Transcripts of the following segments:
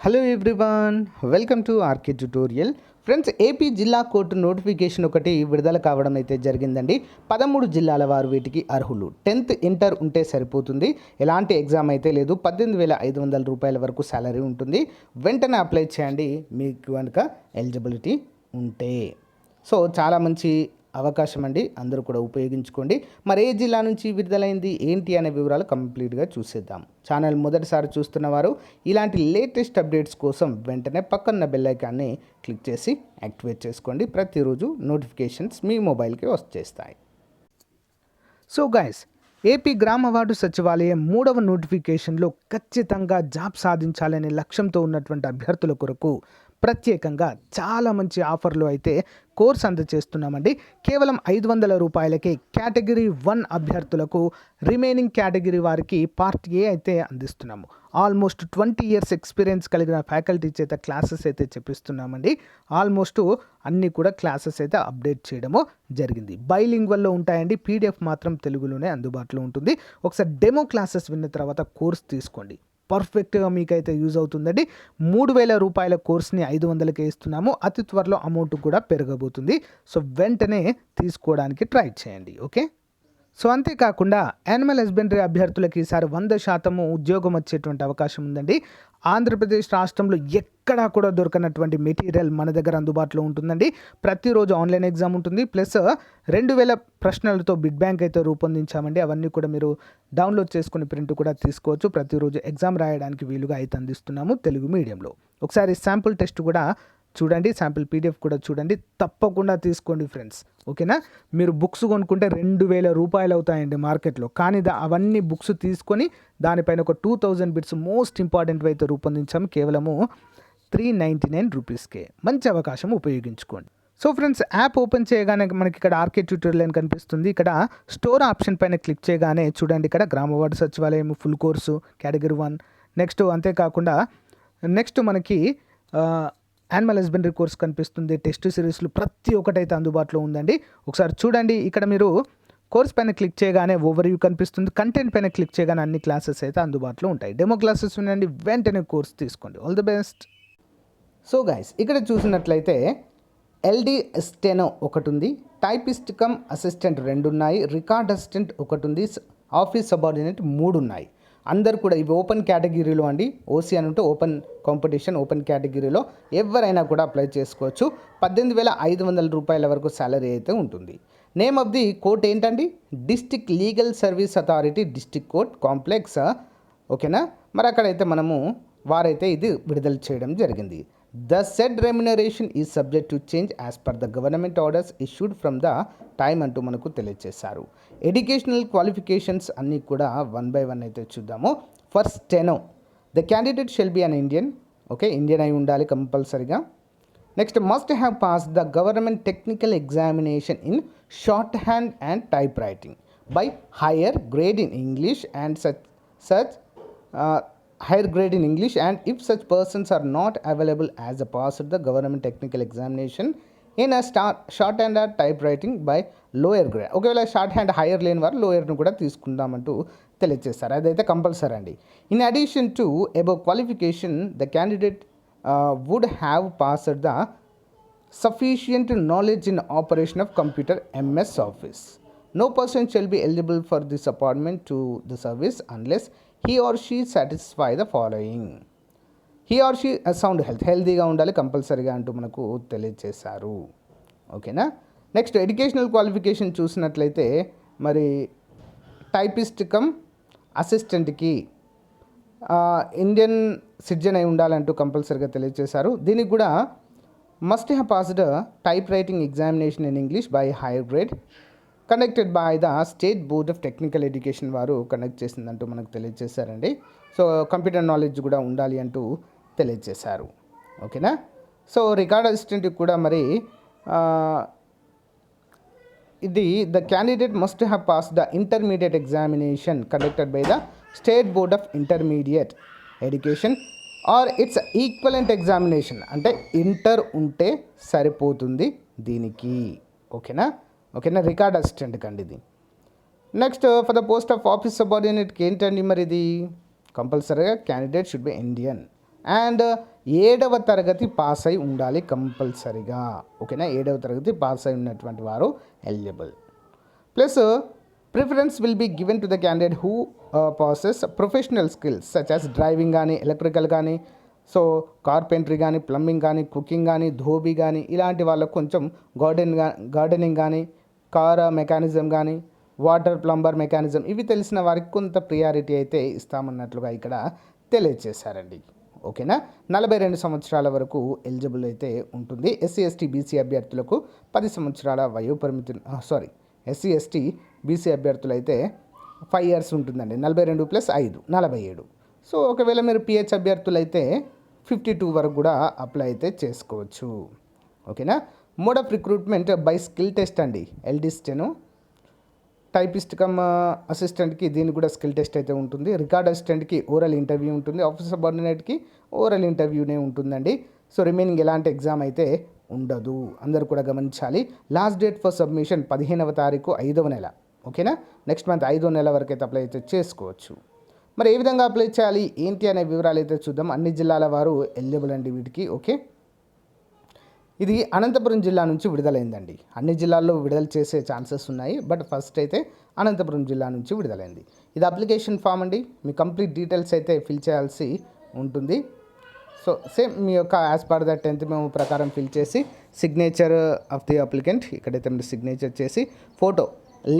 Hello everyone, welcome to RK tutorial. Friends, AP జిల్లా court notification ఒకటి విడుదల కావడం అయితే జరిగిందండి. 13 జిల్లాల వారు వీటికి అర్హులు. 10th ఇంటర్ ఉంటే సరిపోతుంది. ఎలాంటి ఎగ్జామ్ అయితే లేదు. 18,500 రూపాయల వరకు శాలరీ ఉంటుంది. వెంటనే అప్లై చేయండి మీకు కనుక ఎలిజిబిలిటీ ఉంటే. సో చాలా మంచి అవకాశం అండి, అందరూ కూడా ఉపయోగించుకోండి. మరి ఏ జిల్లా నుంచి విడుదలైంది ఏంటి అనే వివరాలు కంప్లీట్గా చూసేద్దాం. ఛానల్ మొదటిసారి చూస్తున్నవారు ఇలాంటి లేటెస్ట్ అప్డేట్స్ కోసం వెంటనే పక్కన్న బెల్ ఐకాన్ని క్లిక్ చేసి యాక్టివేట్ చేసుకోండి. ప్రతిరోజు నోటిఫికేషన్స్ మీ మొబైల్కి వచ్చేస్తాయి. సో గైస్, ఏపీ గ్రామ వార్డు సచివాలయం 3వ నోటిఫికేషన్లో ఖచ్చితంగా జాబ్ సాధించాలనే లక్ష్యంతో ఉన్నటువంటి అభ్యర్థుల కొరకు ప్రత్యేకంగా చాలా మంచి ఆఫర్లు అయితే కోర్స్ అందజేస్తున్నామండి. కేవలం 500 రూపాయలకే కేటగిరీ 1 అభ్యర్థులకు, రిమైనింగ్ కేటగిరీ వారికి పార్ట్ ఏ అయితే అందిస్తున్నాము. ఆల్మోస్ట్ 20 years ఎక్స్పీరియన్స్ కలిగిన ఫ్యాకల్టీ చేత క్లాసెస్ అయితే చెప్పిస్తున్నామండి. ఆల్మోస్ట్ అన్నీ కూడా క్లాసెస్ అయితే అప్డేట్ చేయడము జరిగింది. బైలింగ్వల్లో ఉంటాయండి. పీడిఎఫ్ మాత్రం తెలుగులోనే అందుబాటులో ఉంటుంది. ఒకసారి డెమో క్లాసెస్ విన్న తర్వాత కోర్స్ తీసుకోండి. పర్ఫెక్ట్గా మీకైతే యూజ్ అవుతుందండి. 3,000 రూపాయల కోర్స్ని 500కే ఇస్తున్నాము. అతి త్వరలో అమౌంట్ కూడా పెరగబోతుంది. సో వెంటనే తీసుకోవడానికి ట్రై చేయండి. ఓకే. సో అంతేకాకుండా యానిమల్ హస్బెండరీ అభ్యర్థులకి ఈసారి 100% ఉద్యోగం వచ్చేటువంటి అవకాశం ఉందండి. ఆంధ్రప్రదేశ్ రాష్ట్రంలో ఎక్కడా కూడా దొరకనటువంటి మెటీరియల్ మన దగ్గర అందుబాటులో ఉంటుందండి. ప్రతిరోజు ఆన్లైన్ ఎగ్జామ్ ఉంటుంది. ప్లస్ 2,000 ప్రశ్నలతో బిడ్ బ్యాంక్ అయితే రూపొందించామండి. అవన్నీ కూడా మీరు డౌన్లోడ్ చేసుకుని ప్రింట్ కూడా తీసుకోవచ్చు. ప్రతిరోజు ఎగ్జామ్ రాయడానికి వీలుగా అయితే అందిస్తున్నాము తెలుగు మీడియంలో. ఒకసారి శాంపుల్ టెస్ట్ కూడా చూడండి, శాంపిల్ పీడిఎఫ్ కూడా చూడండి. తప్పకుండా తీసుకోండి ఫ్రెండ్స్. ఓకేనా. మీరు బుక్స్ కొనుక్కుంటే 2,000 రూపాయలు అవుతాయండి మార్కెట్లో. కానీ అవన్నీ బుక్స్ తీసుకొని దానిపైన ఒక 2,000 బిట్స్ మోస్ట్ ఇంపార్టెంట్ అయితే రూపొందించాము. కేవలము 399 రూపీస్కే. మంచి అవకాశం, ఉపయోగించుకోండి. సో ఫ్రెండ్స్, యాప్ ఓపెన్ చేయగానే మనకి ఇక్కడ ఆర్కే ట్యూటోరియల్ అని కనిపిస్తుంది. ఇక్కడ స్టోర్ ఆప్షన్ పైన క్లిక్ చేయగానే చూడండి, ఇక్కడ గ్రామ వార్డు సచివాలయం ఫుల్ కోర్సు కేటగిరీ 1. నెక్స్ట్ అంతేకాకుండా నెక్స్ట్ మనకి యానిమల్ హస్బెండరీ కోర్స్ కనిపిస్తుంది. టెస్ట్ సిరీస్లు ప్రతి ఒక్కటైతే అందుబాటులో ఉందండి. ఒకసారి చూడండి. ఇక్కడ మీరు కోర్స్ పైన క్లిక్ చేయగానే ఓవర్వ్యూ కనిపిస్తుంది. కంటెంట్ పైన క్లిక్ చేయగానే అన్ని క్లాసెస్ అయితే అందుబాటులో ఉంటాయి. డెమో క్లాసెస్ ఉండండి, వెంటనే కోర్స్ తీసుకోండి. All the best. So guys, ఇక్కడ చూసినట్లయితే ఎల్డి స్టెనో ఒకటి ఉంది, టైపిస్ట్ కమ్ అసిస్టెంట్ 2 ఉన్నాయి, రికార్డ్ అసిస్టెంట్ ఒకటి ఉంది, ఆఫీస్ సబార్డినేట్ 3 ఉన్నాయి. అందరు కూడా ఇవి ఓపెన్ కేటగిరీలో అండి. ఓసీ అని ఉంటే ఓపెన్ కాంపిటీషన్, ఓపెన్ కేటగిరీలో ఎవరైనా కూడా అప్లై చేసుకోవచ్చు. 18,500 రూపాయల వరకు శాలరీ అయితే ఉంటుంది. నేమ్ ఆఫ్ ది కోర్ట్ ఏంటండి? District legal service authority district court complex. ఓకేనా. మరి అక్కడైతే వారైతే ఇది విడుదల చేయడం జరిగింది. The said remuneration is subject to change as per the government orders issued from the time అంటూ మనకు తెలియజేశారు. ఎడ్యుకేషనల్ క్వాలిఫికేషన్స్ అన్నీ కూడా 1 by 1 అయితే చూద్దాము. First steno, the candidate shall be an Indian. Okay, Indian అయి ఉండాలి కంపల్సరీగా. Next, must have pass the government technical examination in short hand and type writing by hire grade in English and such higher grade in English, and if such persons are not available as a passed the government technical examination in a shorthand or typewriting by lower grade. ఒకవేళ shorthand higher లేని వారు లోయర్ను కూడా తీసుకుందామంటూ తెలియజేస్తారు. అదైతే compulsory అండి. In addition to above qualification the candidate would have passed the sufficient knowledge in operation of computer MS Office. No person shall be eligible for this appointment to the service unless he or she satisfy the following. He or she sound హెల్తీగా ఉండాలి కంపల్సరీగా అంటూ మనకు తెలియజేశారు. ఓకేనా. Next, educational qualification చూసినట్లయితే మరి typist come అసిస్టెంట్కి Indian citizen అయి ఉండాలంటూ కంపల్సరీగా తెలియజేశారు. దీనికి కూడా must have passed type writing examination in English by hire grade conducted by the state board of technical education వారు కండక్ట్ చేసిందంటూ మనకు తెలియజేశారండి. సో కంప్యూటర్ నాలెడ్జ్ కూడా ఉండాలి అంటూ తెలియజేశారు. ఓకేనా. సో రికార్డ్ అసిస్టెంట్కి కూడా మరి ఇది the candidate must have pass the intermediate examination conducted by the state board of intermediate education or its equivalent examination. అంటే ఇంటర్ ఉంటే సరిపోతుంది దీనికి. ఓకేనా. రికార్డ్ అసిస్టెంట్ కండి ఇది. Next, for the post of office సబార్డినేట్కి ఏంటండి మరి ఇది కంపల్సరీగా candidate should be Indian. And 7వ తరగతి పాస్ అయి ఉండాలి కంపల్సరీగా. ఓకేనా, 7వ తరగతి పాస్ అయి ఉన్నటువంటి వారు eligible. Plus preference will be given to the candidate who passes professional skills such as driving కానీ, ఎలక్ట్రికల్ కానీ, సో కార్పెంటరీ కానీ, ప్లంబింగ్ కానీ, కుకింగ్ కానీ, ధోబీ కానీ, ఇలాంటి వాళ్ళకు కొంచెం గార్డెనింగ్ కానీ, కార్ మెకానిజం కానీ, వాటర్ ప్లంబర్ మెకానిజం, ఇవి తెలిసిన వారికి కొంత ప్రియారిటీ అయితే ఇస్తామన్నట్లుగా ఇక్కడ తెలియజేశారండి. ఓకేనా, 42 సంవత్సరాల వరకు ఎలిజిబుల్ అయితే ఉంటుంది. ఎస్సీ ఎస్టీ బీసీ అభ్యర్థులకు 10 సంవత్సరాల వయోపరిమితి, ఎస్సీ ఎస్టీ బీసీ అభ్యర్థులు అయితే 5 ఇయర్స్ ఉంటుందండి. 42 + 5 47. సో ఒకవేళ మీరు పిహెచ్ అభ్యర్థులు అయితే 52 వరకు కూడా అప్లై అయితే చేసుకోవచ్చు. ఓకేనా, mode of recruitment by skill test అండి. ఎల్డీ స్టెనో, టైపిస్ట్ కమ్ అసిస్టెంట్కి దీనికి కూడా స్కిల్ టెస్ట్ అయితే ఉంటుంది. రికార్డ్ అసిస్టెంట్కి ఓరల్ ఇంటర్వ్యూ ఉంటుంది. ఆఫీస్ సబార్డినేట్కి ఓరల్ ఇంటర్వ్యూనే ఉంటుందండి. సో రిమైనింగ్ ఎలాంటి ఎగ్జామ్ అయితే ఉండదు, అందరూ కూడా గమనించాలి. లాస్ట్ డేట్ ఫర్ సబ్మిషన్ 15వ తారీఖు 5వ నెల. ఓకేనా, నెక్స్ట్ మంత్ 5వ నెల వరకు అయితే అప్లై అయితే చేసుకోవచ్చు. మరి ఏ విధంగా అప్లై చేయాలి ఏంటి అనే వివరాలు అయితే చూద్దాం. అన్ని జిల్లాల వారు ఎలిజిబుల్ అండి వీటికి. ఓకే, ఇది అనంతపురం జిల్లా నుంచి విడుదలైందండి. అన్ని జిల్లాల్లో విడుదల చేసే ఛాన్సెస్ ఉన్నాయి, బట్ ఫస్ట్ అయితే అనంతపురం జిల్లా నుంచి విడుదలైంది. ఇది అప్లికేషన్ ఫామ్ అండి. మీ కంప్లీట్ డీటెయిల్స్ అయితే ఫిల్ చేయాల్సి ఉంటుంది. సో సేమ్ మీ యొక్క as per the 10th memo ప్రకారం ఫిల్ చేసి సిగ్నేచర్ ఆఫ్ ది అప్లికెంట్ ఇక్కడైతే మీరు సిగ్నేచర్ చేసి ఫోటో,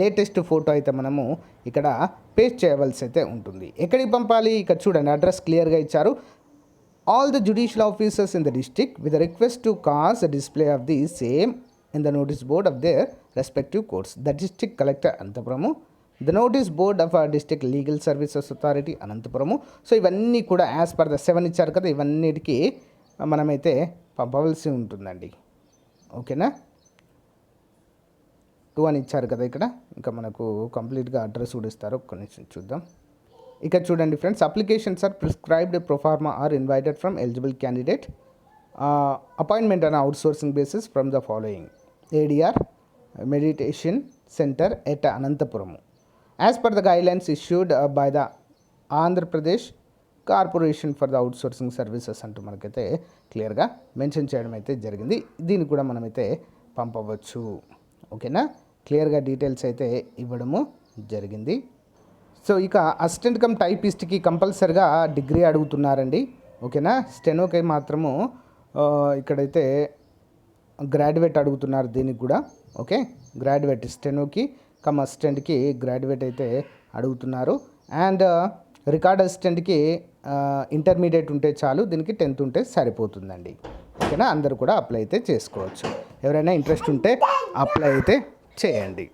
లేటెస్ట్ ఫోటో అయితే మనము ఇక్కడ పేస్ట్ చేయవలసి అయితే ఉంటుంది. ఎక్కడికి పంపాలి ఇక్కడ చూడండి, అడ్రస్ క్లియర్గా ఇచ్చారు. All the judicial officers in the district with a request to cause a display of the same in the notice board of their respective courts. The district collector Anantapuramu, the notice board of our district legal services authority Anantapuramu. So ఇవన్నీ కూడా as per the 7 ఇచ్చారు కదా, ఇవన్నిటికీ మనమైతే పంపవలసి ఉంటుందండి. ఓకేనా, 2 అని ఇచ్చారు కదా ఇక్కడ, ఇంకా మనకు కంప్లీట్గా అడ్రస్ కూడా ఇస్తారు. కొన్ని చూద్దాం. ఇక చూడండి friends, applications are prescribed proforma are invited from eligible candidate, appointment on outsourcing basis from the following: ADR meditation centre at Anantapuram as per the guidelines issued by the Andhra Pradesh corporation for the outsourcing services అంటూ మనకైతే క్లియర్గా mention చేయడం అయితే జరిగింది. దీన్ని కూడా మనమైతే పంపవచ్చు. ఓకేనా, క్లియర్గా డీటెయిల్స్ అయితే ఇవ్వడము జరిగింది. సో ఇక అసిస్టెంట్ కమ్ టైపిస్ట్కి కంపల్సరిగా డిగ్రీ అడుగుతున్నారండి. ఓకేనా, స్టెనోకి మాత్రము ఇక్కడైతే గ్రాడ్యుయేట్ అడుగుతున్నారు దీనికి కూడా. ఓకే, గ్రాడ్యుయేట్ స్టెనోకి కమ్ అసిస్టెంట్కి గ్రాడ్యుయేట్ అయితే అడుగుతున్నారు. అండ్ రికార్డ్ అసిస్టెంట్కి ఇంటర్మీడియట్ ఉంటే చాలు, దీనికి 10th ఉంటే సరిపోతుందండి. ఓకేనా, అందరూ కూడా అప్లై అయితే చేసుకోవచ్చు. ఎవరైనా ఇంట్రెస్ట్ ఉంటే అప్లై అయితే చేయండి.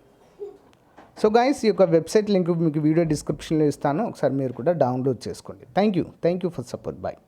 సో గైస్, ఈ యొక్క వెబ్సైట్ లింక్ మీకు వీడియో డిస్క్రిప్షన్లో ఇస్తాను, ఒకసారి మీరు కూడా డౌన్లోడ్ చేసుకోండి. Thank you for support. Bye.